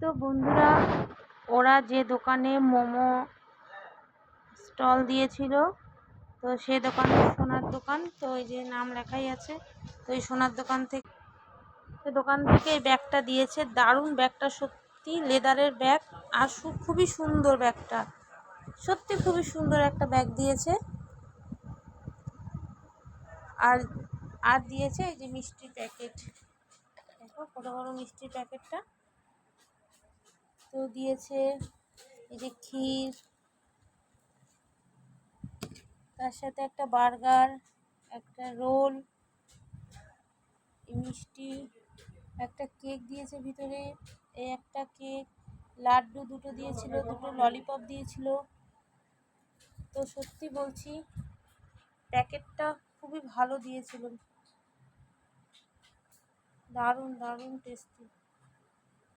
তো বন্ধুরা, ওরা যে দোকানে মোমো স্টল দিয়েছিল, তো সে দোকান সোনার দোকান, তো ওই যে নাম লেখাই আছে। তো এই সোনার দোকান থেকে এই ব্যাগটা দিয়েছে। দারুণ ব্যাগটা, সত্যি লেদারের ব্যাগ, আর খুবই সুন্দর ব্যাগটা, সত্যি খুবই সুন্দর একটা ব্যাগ দিয়েছে। আর আর দিয়েছে এই যে মিষ্টির প্যাকেট, দেখো কত বড় মিষ্টির প্যাকেটটা। তো দিয়েছে এই যে ক্ষীর, তার সাথে একটা বার্গার, একটা রোল, মিষ্টি, একটা কেক দিয়েছে ভিতরে, এই একটা কেক, লাড্ডু দুটো দিয়েছিল, দুটো ললিপপ দিয়েছিল। তো সত্যি বলছি, প্যাকেটটা খুবই ভালো দিয়েছিল, দারুণ দারুণ টেস্টি।